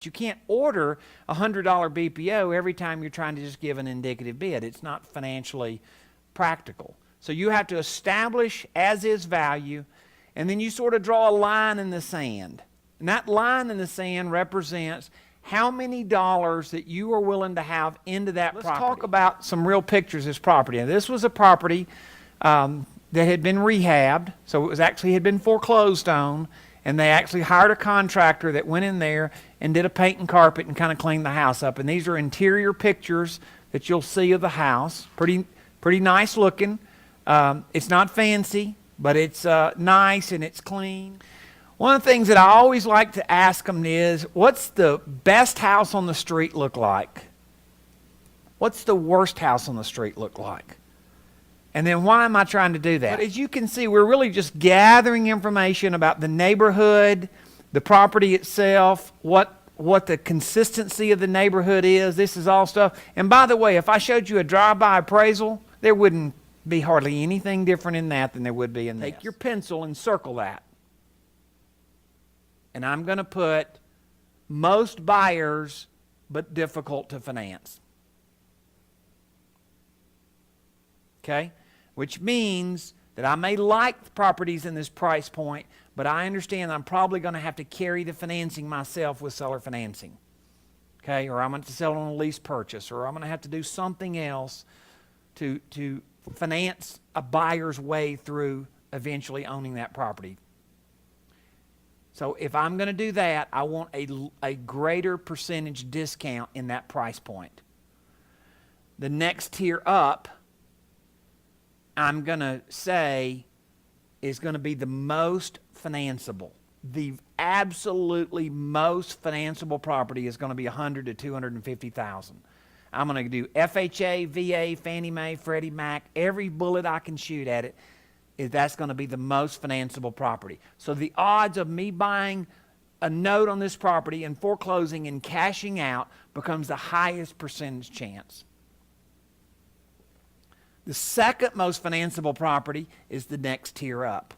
But you can't order a $100 BPO every time you're trying to just give an indicative bid. It's not financially practical. So you have to establish as-is value, and then you sort of draw a line in the sand. And that line in the sand represents how many dollars that you are willing to have into that property. Let's talk about some real pictures of this property. Now, this was a property that had been rehabbed, so it was actually had been foreclosed on, and they actually hired a contractor that went in there and did a paint and carpet and kind of cleaned the house up. And these are interior pictures that you'll see of the house. Pretty nice looking. It's not fancy, but it's nice and it's clean. One of the things that I always like to ask them is, what's the best house on the street look like? What's the worst house on the street look like? And then why am I trying to do that? But as you can see, we're really just gathering information about the neighborhood, the property itself, what the consistency of the neighborhood is. This is all stuff. And by the way, if I showed you a drive-by appraisal, there wouldn't be hardly anything different in that than there would be in this. Take your pencil and circle that. And I'm going to put most buyers, but difficult to finance. Okay? Which means that I may like properties in this price point, but I understand I'm probably going to have to carry the financing myself with seller financing. Okay? Or I'm going to sell it on a lease purchase, or I'm going to have to do something else to finance a buyer's way through eventually owning that property. So if I'm going to do that, I want a greater percentage discount in that price point. The next tier up, I'm going to say, is going to be the most financeable. The absolutely most financeable property is going to be $100,000 to $250,000. I'm going to do FHA, VA, Fannie Mae, Freddie Mac, every bullet I can shoot at it. That's going to be the most financeable property. So the odds of me buying a note on this property and foreclosing and cashing out becomes the highest percentage chance. The second most financeable property is the next tier up.